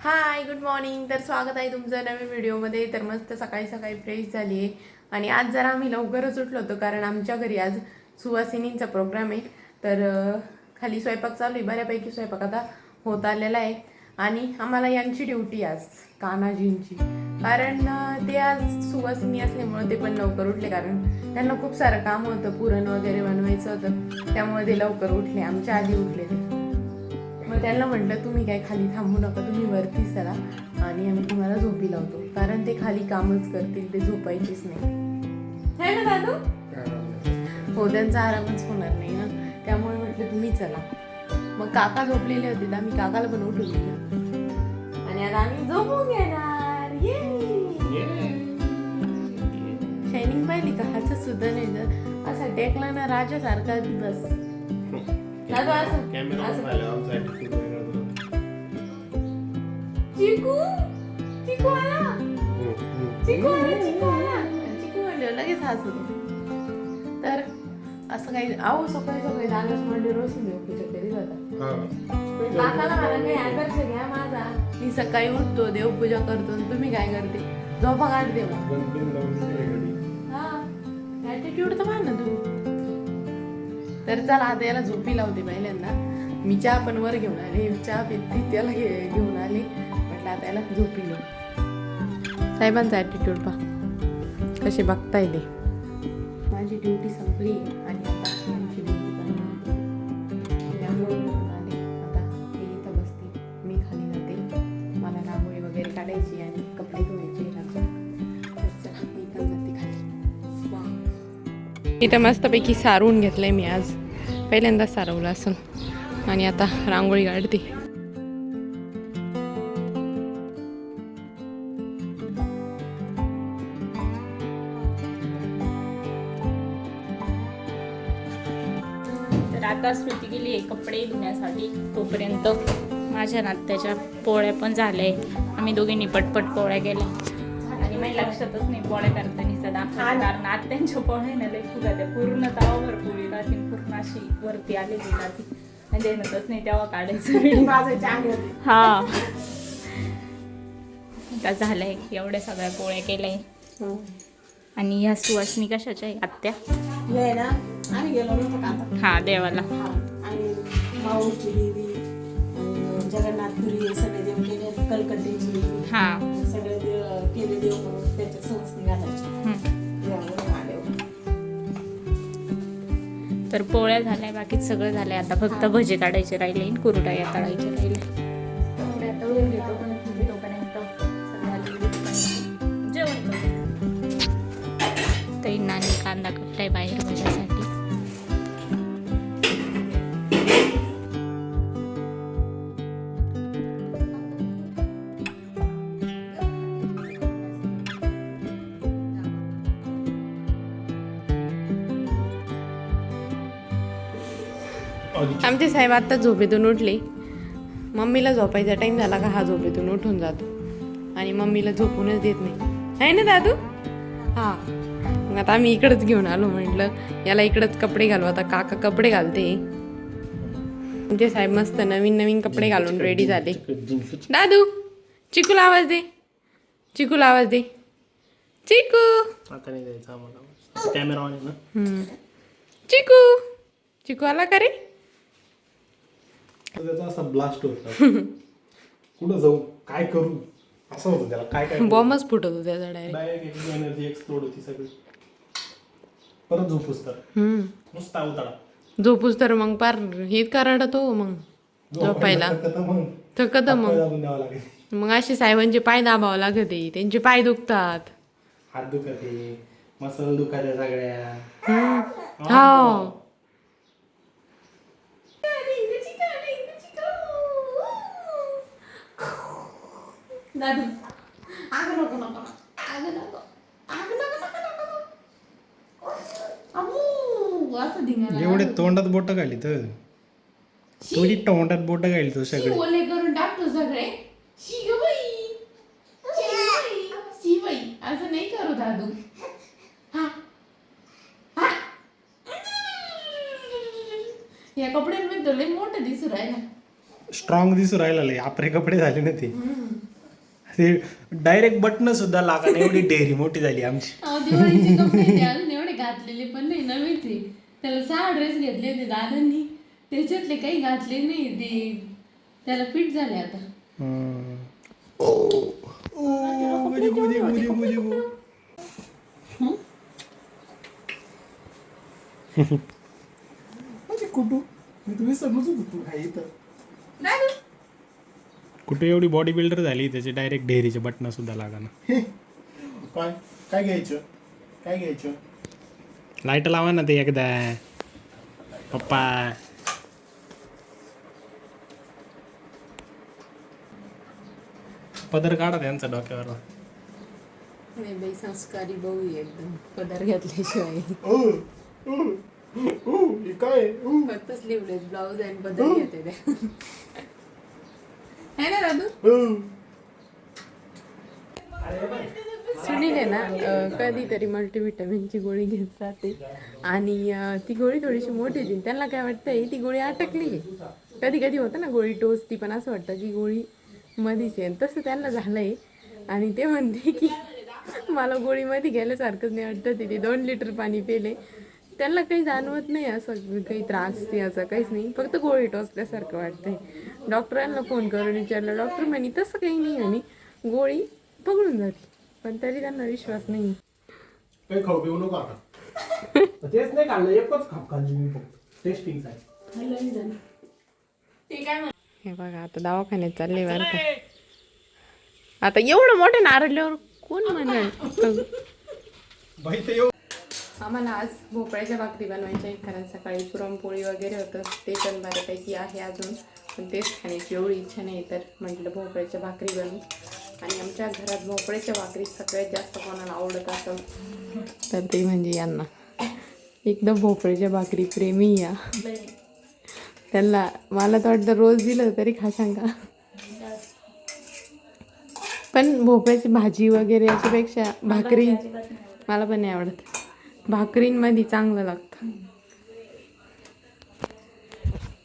Hi good morning. तर स्वागत आहे तुमचं नवीन व्हिडिओमध्ये. तर मस्त सकाळी सकाळी फ्रेश झाली आहे आणि आज जरा आम्ही लवकरच उठलो होतो कारण आमच्या घरी आज सुवासिनींचा प्रोग्राम आहे. तर खाली स्वयंपाक चालू आहे, बऱ्यापैकी स्वयंपाक आता होत आलेला आहे आणि आम्हाला यांची ड्युटी आज कान्हाजींची, कारण ते आज सुवासिनी असल्यामुळे ते पण लवकर उठले कारण त्यांना खूप सारं काम होतं, पुरण वगैरे बनवायचं होतं, त्यामुळे ते लवकर उठले, आमच्या आधी उठले ते. मग त्यांना म्हटलं तुम्ही काय खाली थांबू नका, तुम्ही वरती चला आणि आम्ही तुम्हाला झोपी लावतो, कारण ते खाली कामच करतील, ते झोपायचीच नाही है ना दादू. हो, त्यांचा आरामच होणार नाही ना, त्यामुळे म्हटलं तुम्ही चला. मग काका झोपलेले होते, आम्ही काकाला पण उठून दिलं आणि आता आम्ही झोपून घेणार. शायनिंग पाहिली का, हाच सुद्धा नाही असा टेकला ना राजासारखा दिवस. चिकू चिकू आला, चिकू आला, चिकू आला, चिकू आले लगेच हसतो. तर असं काही आहो, सकाळी सकाळी दादाच म्हणजे रोज देवपूजा करीत होता. काकाला मला काही आदर्श घ्या माझा, मी सकाळी उठतो, देवपूजा करतो, तुम्ही काय करते, झोपा काढते. हा ऍटिट्यूड तर मान ना तू. तर चला आता याला झोपी लावते. पहिल्यांदा मी चहा पण वर घेऊन आले, चहा पिती त्याला घेऊन आले, म्हटलं आता याला झोपी लाव. साहेबांचा ॲटिट्यूड पहा कसे बघताय ते. माझी ड्युटी संपली आणि आता यांची ड्युटी पण रांगोळी करून आले. आता हे इथं बसते, मी खाली जाते, मला रांगोळी वगैरे काढायची आणि कपडे धुवायचे रांगोळी. मी पण जाते खाली. इथं मस्तपैकी सारवून घेतलंय मी आज, पहिल्यांदा सारवलं असं, आणि आता रांगोळी काढते. तर आता श्रुती गेली आहे कपडे धुण्यासाठी, तोपर्यंत माझ्या नात्याच्या पोळ्या पण झाल्या. आम्ही दोघींनी पटपट पोळ्या केल्या आणि मला लक्षातच नाही पोळ्या करताना सदा, कारण आत्यांच्या पोळ्या ना लई फुगा त्या पूर्ण तावाभर पोळी राहते, पूर्ण अशी वरती आलेली राहते आणि देणतच नाही तेव्हा काढायचं. हा आता झालंय, एवढ्या सगळ्या पोळ्या केल्या. आणि ह्या सुवासिनी कशाच्या आहे आत्या? आम्ही गेलो नव्हतो का आता? हा देवाला. आणि माऊची देवी, जगन्नाथपुरी सगळे देव केले, कलकत्त्याची देवी, हा सगळे देव केले देव म्हणून त्याच्या संस्कृती घालायची देवावरून आल्यावर. तर पोळ्या झाल्या, बाकी सगळं झालंय. आता फक्त भजे काढायचे राहिले, कुरडया तळायचे राहिले. तळून घेतो तोपर्यंत जेवण करतो. तरी नानी कांदा कपलाय बाहेर भज्यासाठी. आमचे साहेब आता झोपेतून उठले. मम्मीला झोपायचा टाइम झाला का हा झोपेतून उठून जातो आणि मम्मीला झोपूनच देत नाही, आहे ना दादू. हा, मग आता आम्ही इकडंच घेऊन आलो, म्हटलं याला इकडंच कपडे घालू. आता काका कपडे घालते. आमचे साहेब मस्त नवीन नवीन कपडे घालून रेडी झाले. दादू चिकूला आवाज दे, चिकूला आवाज दे, चिकू. आता नाही जायचं आम्हाला, कॅमेरा ऑन आहे ना. चिकू, चिकू आला का रे? त्याचा असा ब्लास्ट होता, कुठं जाऊ, काय करू, असं होतं त्याला. काय काय बॉम्बच फुटत होता त्याचा डायरेक्ट एनर्जी एक्सप्लोड होती सगळी. परत झोपूस तर नुसता उतारा झोपूस तर मग पार हे कराडत हो. मग झोपायला थकत, मग असे साहेबांचे पाय दाबावं लागते, त्यांचे पाय दुखतात, हात दुखते, मसल दुखते सगळ्या. हो. दादू आग नको नको आग नको आग नको नको नको अमू असं धिंगाणा. एवढे तोंडात बोट घाली तर थोडी तोंडात बोट घाली तो सगळे ओले करून टाकतो सगळे. शी ग बाई, शी बाई, असं नाही करू दादू. हा हा, या कपड्यांमध्ये तो लय मोठं दिसू राहिला. स्ट्रॉंग दिसू राहिला लय, आपले कपडे झाले ना ते. ते डायरेक्ट बटन सुद्धा लागा एवढी डेअरी मोठी झाली आमची. दिवाळीचे कपडे ते अजून एवढे घातलेले पण नाही नवीनचे. त्याला 6 ड्रेस घेतले होते दादांनी, त्याच्यातले काही घातले नाही ते, त्याला फिट झाले आता. कुठू मी तुम्ही समजत होतो काय इथं कुठे एवढी बॉडी बिल्डर झाली त्याचे डायरेक्ट डेअरीचे बटन सुद्धा लागाना. काय काय घ्यायचं काय घ्यायचं. लाईट लावा ना ते एकदा पप्पा. पदर काढा त्यांचा डोक्यावर. नाही बाई संस्कारी भाऊ आहे एकदम, पदर घातल्याशिवाय. काय फक्त स्लीवलेस ब्लाऊज आणि पदर घेते त्या. है ना दादू. सुनील आहे ना कधीतरी मल्टीव्हिटॅमिनची गोळी घेत राहते आणि ती गोळी थोडीशी मोठी होती. त्यांना काय वाटतंय ती गोळी अटकली. कधी कधी होतं ना गोळी टोचती पण असं वाटतं की गोळी मधीच आहे. तसं त्यांना झालंय आणि ते म्हणते की मला गोळी मध्ये गेल्यासारखंच नाही वाटतं. ते 2 लिटर पाणी पिले, त्यांना काही जाणवत नाही असं काही त्रास ते असं काहीच नाही, फक्त गोळी टोचल्यासारखं वाटतंय. डॉक्टरांना फोन करून विचारलं, डॉक्टर म्हणे तसं काही नाही म्हणे, गोळी पकडून जाते. पण तरी त्यांना विश्वास नाही. काही खाऊ पिऊ नको आता. तेच नाही खाल्लं, एकच खाप खाल्ली मी फक्त टेस्टिंग साठी. हे बघा आता दवाखान्यात चालले बरं का. आता एवढं मोठं नारळल्यावर कोण म्हणाल. आम्हाला आज भोपळ्याच्या भाकरी बनवायच्या आहेत, कारण सकाळी पुरणपोळी वगैरे होतं ते पण बऱ्यापैकी आहे अजून, पण तेच खाण्याची एवढी इच्छा नाही. तर म्हटलं भोपळ्याच्या भाकरी बनवू. आणि आमच्या घरात भोपळ्याच्या भाकरी सगळ्यात जास्त कोणाला आवडत असेल तर ते म्हणजे यांना. एकदम भोपळ्याच्या भाकरी प्रेमी या. त्यांना मला तर वाटतं रोज दिलं तरी खा सांगा. पण भोपळ्याची भाजी वगैरे याच्यापेक्षा भाकरी मला पण नाही आवडत. भाकरींमध्ये चांगलं लागतं.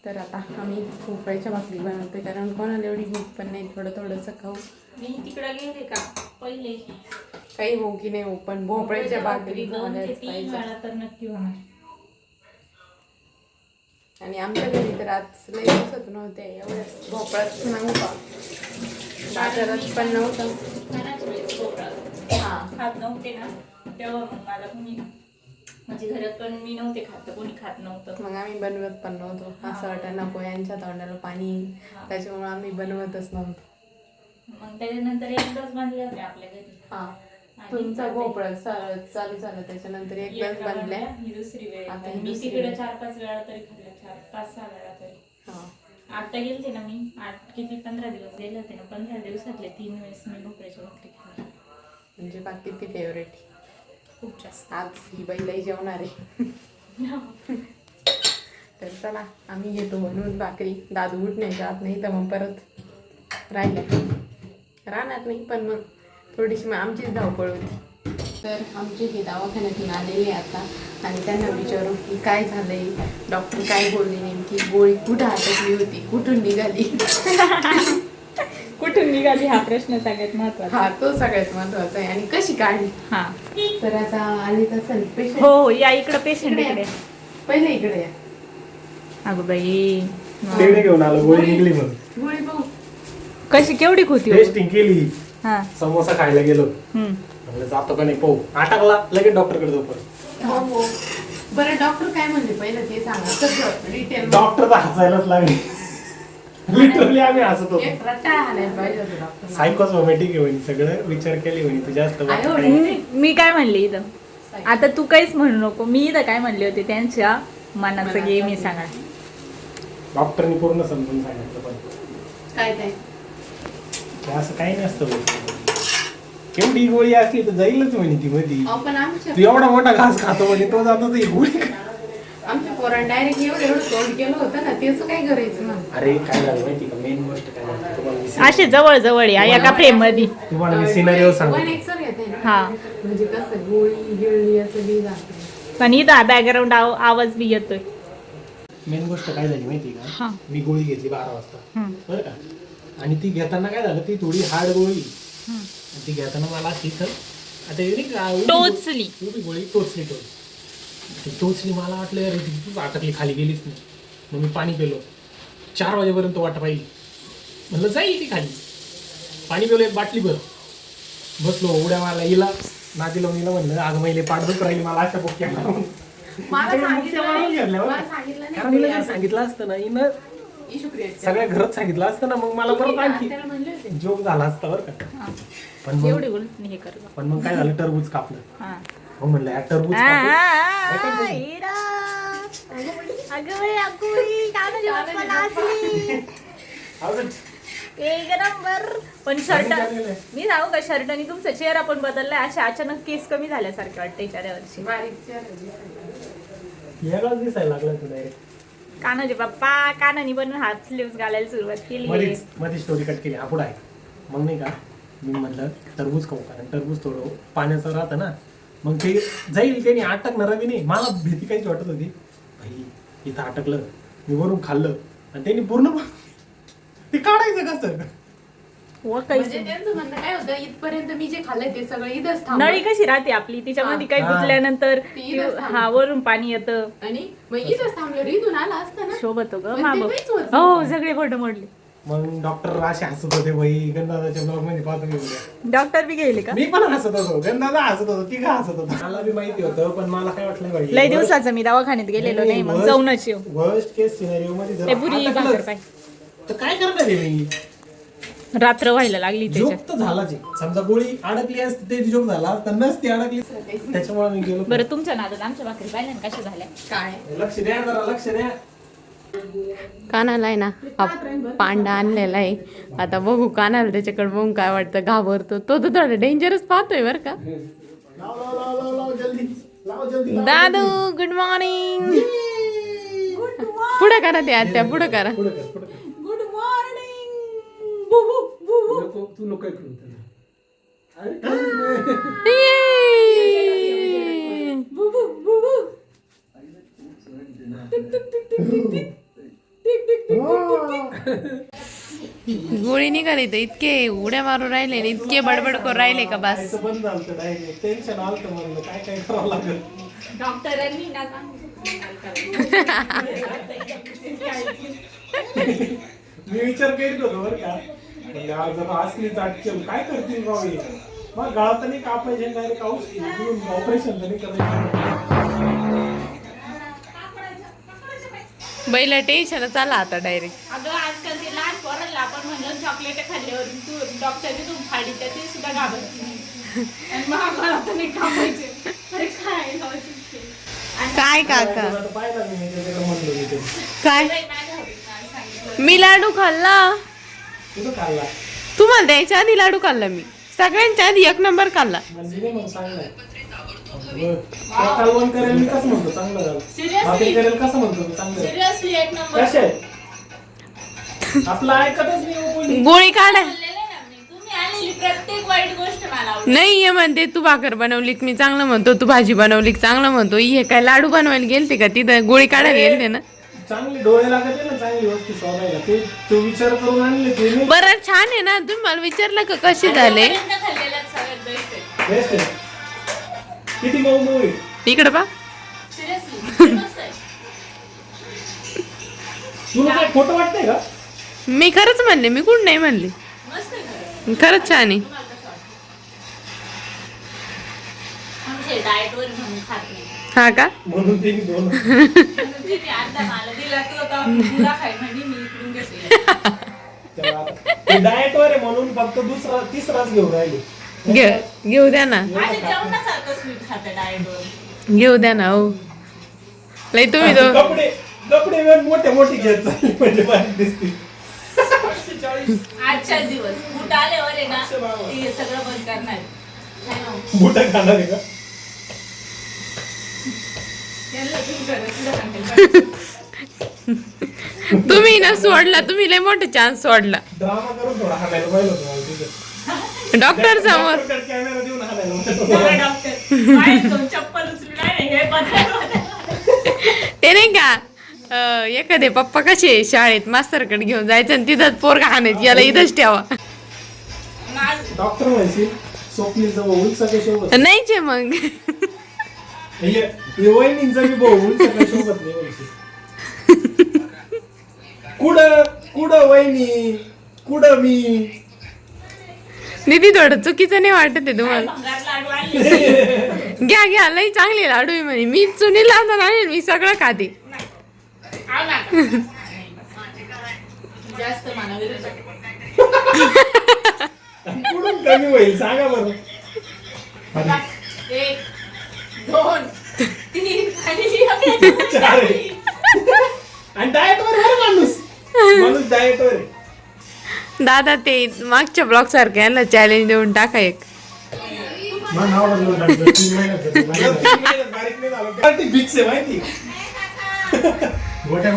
तर आता आम्ही भोपळ्याच्या भाकरी बनवतोय, कारण कोणाला एवढी भूक पण नाही, थोडं थोडंसं खाऊ. मी तिकडे गेले का पहिले काही हो की नाही हो, पण भोपळ्याच्या भाकरी 2 ते 3 पाहिजे. वेळा तर नक्की होणार. आणि आमच्या घरी तर आज लई दिवसात नव्हते एवढ्या भोपळ्यात नव्हता, बाजारात पण नव्हतं. खाण्याच्या वेळेस भोपळा खात नव्हते ना, तेव्हा मग मला कोणी म्हणजे घरात पण मी नव्हते खात, कोणी खात नव्हतं. मग आम्ही बनवत पण नव्हतो. असं वाटतं नको यांच्या तोंडाला पाणी, त्याच्यामुळे आम्ही बनवतच नव्हतो. मग त्याच्यानंतर एकदाच बनले होते आपल्या घरी. हा तुमचा भोपळा चालू झालं त्याच्यानंतर एकदाच बनल्या. ही दुसरी वेळ आता आहे. ही मी दुसरी तिकडे वेळ. 4-5 वेळा तरी खाल्ल्या, 4-5-6 वेळा तरी. हा आता गेलते ना मी 15 दिवस गेले होते ना, 15 दिवसातले 3 वेळेस मी भोपळ्याची भाकरी खाल्ली. म्हणजे बाकी ती फेवरेट. खूप जास्त. आज ही बाईलाही जेवणार आहे. तर चला आम्ही घेतो बनवून भाकरी. दादू उठण्याच्या आत नाही तर मग परत राहिल्या राहणार नाही, पण मग थोडीशी मग आमचीच धावपळ होती. तर आमचे हे दवाखान्यातून आलेले आता आणि त्यांना विचारू की काय झालंय, डॉक्टर काय बोलले, नेमकी गोळी कुठं अटकली होती, कुठून निघाली. कुठून निघाली हा प्रश्न सगळ्यात महत्वाचा. हा तो सगळ्यात महत्वाचा आहे. आणि कशी काढली. हा तर आता आली तसं पेशंट. हो या इकडे पेशंट इकडे. पहिले इकडे या. अगं बाई तेवढे घेऊन आलो, गोळी निघली मग. गोळी पाहू. कशी केवढी होती. टेस्टिंग केली, हा समोसा खायला गेलो, म्हणलं जातो का नाही पाहू. आटकला लगेच डॉक्टरकडे जाऊ परत. हो हो. बरं डॉक्टर काय म्हणले पहिलं ते सांगा सगळं डिटेल. डॉक्टर तर हसायलाच लागले. लिटरली आम्ही हसत होतो. एक रट्टा आलाय पाहिजे होतं डॉक्टर. सायकोसोमॅटिक आहे म्हणे, सगळं विचार केले म्हणे तू जास्त. मी काय म्हणले इथं, आता तू काहीच म्हणू नको. मी इथं काय म्हणले होते त्यांच्या मनाचं घे मी सांगा. डॉक्टरनी पूर्ण समजून सांगितलं, पण काय काय ते असं काही नसतं बोल. एवढी गोळी असली तर जाईलच म्हणे ती मध्ये. पण आमच्या तू एवढा मोठा घास खातो म्हणे, तो जातो ती गोळी. आमच्या पोरांनी डायरेक्ट एवढं तोंड केलं होतं ना, त्याचं काय करायचं ना. अरे काय झालं माहिती का, मेन गोष्ट काय झाली तुम्हाला असे जवळ जवळ या एका फ्रेम मध्ये. तुम्हाला मी सिनारिओ सांगतो. वन एक्सर येते ना. हा म्हणजे कसं गोळी गिळली असं बी जाते. पण इथं बॅकग्राऊंड आवाज बी येतोय. मेन गोष्ट काय झाली माहिती हा. का, मी गोळी घेतली 12 वाजता हम्म. बरं का, आणि ती घेताना काय झालं, ती थोडी हार्ड गोळी ती घेताना मला अशी इथं आता हे नाही का, टोचली. उभी गोळी टोचली. ती टोचली, मला वाटलं यार तूच अटकली, खाली गेलीच नाही. मग मी पाणी पिलो 4 वाजेपर्यंत वाट पाहिली, म्हणलं जाईल ती खाली. पाणी पिलो 1 बाटली भर, बसलो उड्या मारला. हिला नादी लावून हिला म्हणलं अगं मैले पाठ दुख राहिली मला अशा बोक्या मारून. कारण हिला जर सांगितलं असतं ना, हिनं सगळ्या घरात सांगितलं असतं ना, मग मला परत आणखी जोक झाला असता बरं का. पण मग एवढी बोल हे कर पण मग काय झालं, टरबूज कापलं. हा मग म्हणलं यार टरबूज कापलं. पण शर्ट मी सांगू का, शर्टनी तुमचा चेहरा पण बदललाय. अशा अचानक केस कमी झाल्यासारखे वाटते चेहऱ्यावरची. यालाच दिसायला लागला तू डायरेक्ट. कानाचे पप्पा कानानी पण हात स्लीव्स घालायला सुरुवात केली. मध्ये स्टोरी कट केली. हा पुढं आहे. मग नाही का मी म्हटलं टरबूज खाऊ, कारण टरबूज थोडं पाण्याचं राहतं ना, मग ते जाईल त्याने अटकणार बी नाही. मला भीती काहीच वाटत होती, भाई इथं अटकलं, मी वरून खाल्लं आणि त्यांनी पूर्ण ते काढायचं कसं. म्हणजे त्यांचं म्हणणं काय होतं, इथपर्यंत मी जे खाल्लंय ते सगळं इथंच थांबलं. नळी कशी राहते आपली, तिच्यामध्ये काही गुतल्यानंतर हा वरून पाणी येतं आणि मग इथंच थांबलं, इथून आला असतं ना. शोभत ग पण ते मागं. काहीच होत हो सगळे फोटो मोडले. मग डॉक्टर असे हसत होते, भाई गंधादाच्या ब्लॉग मध्ये पाहतो मी उद्या. डॉक्टर बी गेले का? मी पण हसत होतो, गंधादा हसत होतो, ती का हसत होतो मला बी माहिती होतं. पण मला काय वाटलं भाई, लय दिवसाचं मी दवाखान्यात गेलेलो नाही, मग जाऊनच येऊ. वर्स्ट केस सिनेरिओ मध्ये जर ते पुरी भाकर अटकलंच, पाय तर काय करणार आहे मी. रात्र व्हायला लागली जोक त्याच्यात. तर झालाच आहे. समजा गोळी अडकली असते ते जोक झाला असता, नसती अडकली त्याच्यामुळे मी गेलो. बरं तुमच्या नादात आमच्या भाकरी पाहिल्या ना कशा झाल्या. काय लक्ष द्या जरा, लक्ष द्या. कानाला आहे ना हा पांडा आणलेला आहे. आता बघू कानाला त्याच्याकडे बघून काय वाटतं, घाबरतो तो. तर थोडं डेंजरस पाहतोय बरं का. लाव जल्दी, लाव जल्दी. दादू गुड मॉर्निंग. पुढे करा ते आत्या, पुढे करा. पुढे कर, पुढे कर. Good morning. तू नको ऐकून त्याला. गोळी निघाली तर इतके उड्या मारून राहिले आणि इतके बडबड करून राहिले का बस. खायचं बंद झालं डायरेक्ट. टेन्शन आलं म्हणलं काय काय करावं लागेल. डॉक्टरांनी ना मी विचार करीत होतो बरं का, म्हणजे आज जर असली चाटकेल काय करतील बाबा हे? मग गाळात नाही कापायचे, डायरेक्ट ऑपरेशन तरी करायचं. बैला टेन्शन चाला आता डायरेक्ट. अगं आजकाल ते लहान पोरांना आपण म्हणलं चॉकलेट खाल्ल्यावर तू डॉक्टरने तू फाडी त्या ते सुद्धा घाबरत नाही. आणि महागाला तर नाही कापायचे. अरे काय लावायचे. काय काका पाहिलं मी त्याच्याकडे म्हणलो मी ते. काय मी लाडू खाल्ला. कुठं खाल्ला तुम्हाला द्यायच्या आधी लाडू खाल्ला मी. सगळ्यांच्या आधी 1 नंबर खाल्ला. म्हणजे नाही मग चांगलं आहे. कालवण करेल मी कसं म्हणतो चांगलं झालं. भाकरी करेल कसं म्हणतो मी चांगलं झालं. Seriously 1 number. कसे आहे आपलं ऐकतच नाही हो कोणी. गोळी काढा. तुम्ही आलेली प्रत्येक वाईट गोष्ट मला आवडते. नाही ये म्हणते तू भाकर बनवली की मी चांगलं म्हणतो, तू भाजी बनवली की चांगलं म्हणतो. हे काय लाडू बनवायला गेलते का तिथं, गोळी काढायला गेलते ना. चांगली डोळे लागत आहे ना, चांगली वस्तू शोधायला. ते तू विचार करून आणले ते नाही बरं छान आहे ना. तुम्ही मला विचारलं का कसे झाले. आतापर्यंत खाल्लेला सगळ्यात बेस्ट आहे. बेस्ट आहे. किती मऊ मऊ आहे. इकडे पा. सिरियसली मस्त आहे. तुला काय खोटं वाटतंय का. मी खरंच म्हणले, मी कुठं नाही म्हणले. मस्त आहे खरं. खरंच छान आहे. तुम्हाला कसं वाटतं? आमचे डाएटवर म्हणून खात नाही. हा का. म्हणून ते मी दोन म्हणून तिने अर्धा मला दिला तो आता पुरा खाय म्हणजे मी इकडून घेते. डाएट वर आहे म्हणून फक्त दुसरा तिसराच घेऊन राहिले. घेऊ द्या ना, माझ्या जेवणासारखं स्वीट खाते डाएटवर. घेऊ द्या ना. हो लय तुम्ही दो कपडे कपडे वेळ मोठे मोठे घेत चालले म्हणजे बारीक दिसतील. आजच्या दिवस बूट आल्यावर आहे ना ते सगळं बंद करणार. काय ना? मोठं खाणार आहे का. त्यांना तुम्ही करा, तुला सांगेल. तुम्ही ना सोडला, तुम्ही लय मोठा चान्स सोडला. ड्रामा करून थोडा हाणायला पाहिजे होतं मला तिथं. डॉक्टर समोर कॅमेरा देऊन हाणायला पाहिजे बघा होतं. डॉक्टर बाहेर जाऊन चप्पल उचलून आहे हे बदल. ते नाही का एखादे पप्पा कसे शाळेत मास्तरकडे घेऊन जायचं आणि तिथंच पोरगा हाणायचं, याला इथंच ठेवा. माझं डॉक्टर म्हणशील स्वप्नीलचं बघून सगळे सोबत नाहीच आहे मग. हे वहिनींचं बी बघून सगळे सोबत नाही म्हणशील. कुठं वहिनी कुठं मी. निधी थोडं चुकीचं नाही वाटत आहे तुम्हाला. भंगार लाडू आणले. घ्या घ्या लई चांगली लाडू आहे म्हणे. मी चुनीला आणेल मी सगळं खाते. खाऊ नका. जास्त म्हणा विरुद्ध. कुठून कमी होईल सांगा बरं. 1 2 3 आणि 4 आहे. आणि डाएट वर बरं माणूस डाएट वर आहे. दादा ते मागच्या ब्लॉग सारखं यांना चॅलेंज देऊन टाका एक. मला नाव बदलून टाकलं. 3 महिन्यात बारीक नाही झालं. भिक्स आहे माहिती. गोट्या